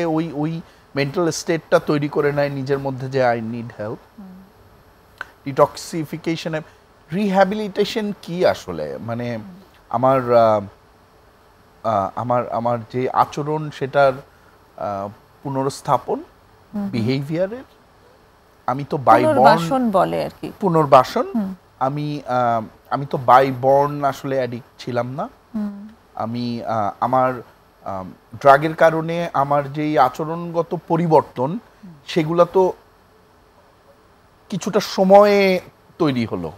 ওই মেন্টাল স্টেটটা তৈরি করে নেয় নিজের মধ্যে যে I need help. Detoxification, rehabilitation কি আসলে, মানে আমার আমার আমার যে আচরণ সেটার পুনরস্থাপন, বিহেভিয়ারের, আমি তো পুনর্বাসন বলে আর কি, পুনর্বাসন। আমি তো বাই বর্ন আসলে অ্যাডিক্ট ছিলাম না। আমি আমার ড্রাগের কারণে আমার যেই আচরণগত পরিবর্তন, সেগুলো তো কিছুটা সময়ে তৈরি হলো।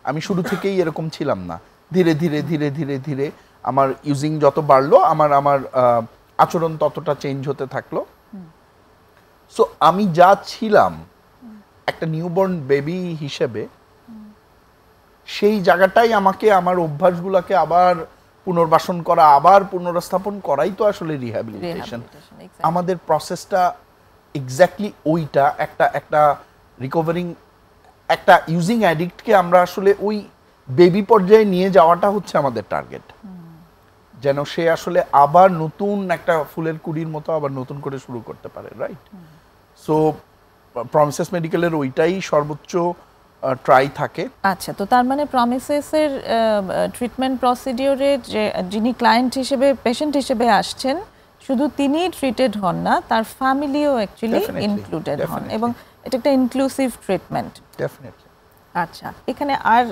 আমি শুরু থেকেই এরকম ছিলাম না। ধীরে ধীরে ধীরে ধীরে ধীরে আমার ইউজিং যত বাড়লো, আমার আচরণ ততটা চেঞ্জ হতে থাকলো। সো আমি যা ছিলাম একটা নিউবর্ন বেবি হিসেবে, সেই জায়গাটাই আমাকে আমার অভ্যাসগুলোকে আবার পুনর্বাসন করা, আবার পুনরস্থাপন করাই তো আসলে রিহ্যাবিলিটেশন। আমাদের প্রসেসটা এক্স্যাক্টলি ওইটা, একটা রিকভারিং, একটা ইউজিং অ্যাডিক্টকে আমরা আসলে ওই বেবি পর্যায়ে নিয়ে যাওয়াটা হচ্ছে আমাদের টার্গেট, যেন সে আসলে আবার নতুন একটা ফুলের কুড়ির মতো আবার নতুন করে শুরু করতে পারে, রাইট? সো প্রমিসেস মেডিকেলের ওইটাই সর্বোচ্চ ট্রাই থাকে। আচ্ছা, তো তার মানে প্রমিসেসের ট্রিটমেন্ট প্রসিডিওরে যে যিনি ক্লায়েন্ট হিসেবে, পেশেন্ট হিসেবে আসছেন, শুধু তিনি ট্রিটেড হন না, তার ফ্যামিলিও অ্যাকচুয়ালি ইনক্লুডেড হন, এবং এটা একটা ইনক্লুসিভ ট্রিটমেন্ট। ডেফিনেটলি। আচ্ছা, এখানে আর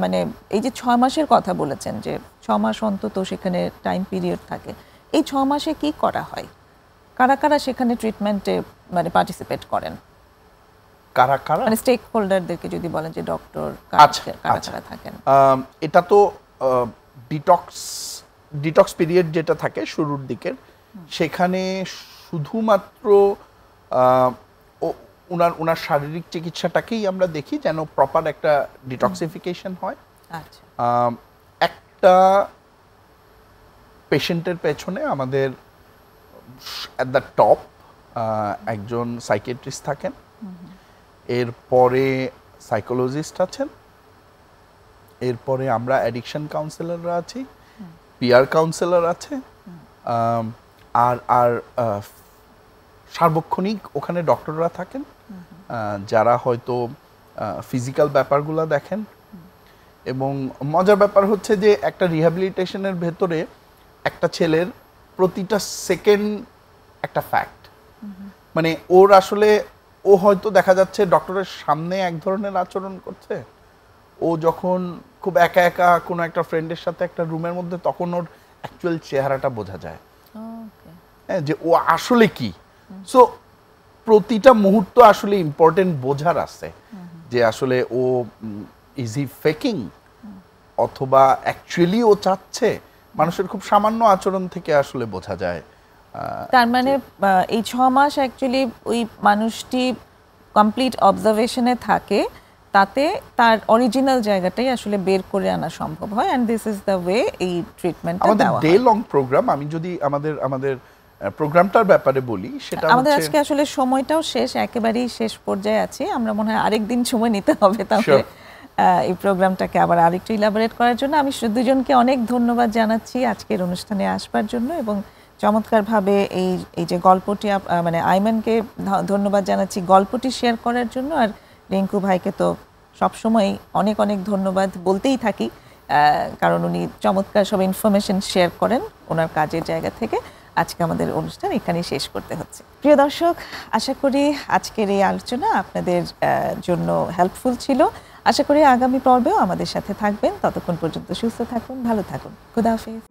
মানে এই যে 6 মাসের কথা বলেছেন, যে 6 মাস অন্তত সেখানে টাইম পিরিয়ড থাকে, এই 6 মাসে কি করা হয়? কারা কারা সেখানে ট্রিটমেন্টে মানে পার্টিসিপেট করেন? কারা কারা মানে স্টেক হোল্ডারদেরকে যদি বলেন, যে ডক্টর কারা কারা থাকেন? এটা তো ডিটক্স পিরিয়ড যেটা থাকে শুরুর দিকের, সেখানে শুধুমাত্র ওনার শারীরিক চিকিৎসাটাকেই আমরা দেখি, যেন প্রপার একটা ডিটক্সিফিকেশন হয়। আচ্ছা, একটা পেশেন্টের পেছনে আমাদের অ্যাট দ্য টপ একজন সাইকিয়াট্রিস্ট থাকেন, এরপরে সাইকোলজিস্ট আছেন, এরপরে আমরা অ্যাডিকশন কাউন্সিলররা আছি, পিয়ার কাউন্সিলর আছে, আর সার্বক্ষণিক ওখানে ডক্টররা থাকেন, যারা হয়তো ফিজিক্যাল ব্যাপারগুলো দেখেন। এবং মজার ব্যাপার হচ্ছে যে একটা রিহ্যাবিলিটেশনের ভেতরে একটা ছেলের প্রতিটা সেকেন্ড একটা ফ্যাক্ট, মানে ওর আসলে ও হয়তো দেখা যাচ্ছে ডক্টরের সামনে এক ধরনের আচরণ করছে, ও যখন খুব একা একা কোনো একটা ফ্রেন্ডের সাথে একটা রুমের মধ্যে, তখন ওর অ্যাকচুয়াল চেহারাটা বোঝা যায়, হ্যাঁ, যে ও আসলে কি। সো প্রতিটা মুহূর্ত আসলে ইম্পর্টেন্ট বোঝার আছে, যে আসলে ও ইজ হি ফেকিং, অথবা অ্যাকচুয়ালি ও চাচ্ছে। মানুষের খুব সামান্য আচরণ থেকে আসলে বোঝা যায়। তার মানে এই 6 মাস অ্যাকচুয়ালি ওই মানুষটি কমপ্লিট অবজারভেশনে থাকে, তাতে তার অরিজিনাল জায়গাটাই আসলে বের করে আনা সম্ভব হয়, and this is the way এই ট্রিটমেন্টটা আমাদের দেওয়া হয়। ডে লং প্রোগ্রাম, আমি যদি আমাদের প্রোগ্রামটার ব্যাপারে বলি, সেটা আমাদের আজকে আসলে সময়টাও শেষ, একেবারেই শেষ পর্যায়ে আছি। আমরা মনে হয় আরেকদিন সময় নিতে হবে তাহলে এই প্রোগ্রামটাকে আবার আরেকটু ইলাবোরেট করার জন্য। আমি দুজনকে অনেক ধন্যবাদ জানাচ্ছি আজকের অনুষ্ঠানে আসবার জন্য, এবং চমৎকারভাবে এই যে গল্পটি, মানে আইম্যানকে ধন্যবাদ জানাচ্ছি গল্পটি শেয়ার করার জন্য, আর রিঙ্কু ভাইকে তো সবসময় অনেক অনেক ধন্যবাদ বলতেই থাকি, কারণ উনি চমৎকার সব ইনফরমেশন শেয়ার করেন ওনার কাজের জায়গা থেকে। আজকে আমাদের অনুষ্ঠান এখানেই শেষ করতে হচ্ছে। প্রিয় দর্শক, আশা করি আজকের এই আলোচনা আপনাদের জন্য হেল্পফুল ছিল। আশা করি আগামী পর্বেও আমাদের সাথে থাকবেন। ততক্ষণ পর্যন্ত সুস্থ থাকুন, ভালো থাকুন। খোদা হাফেজ।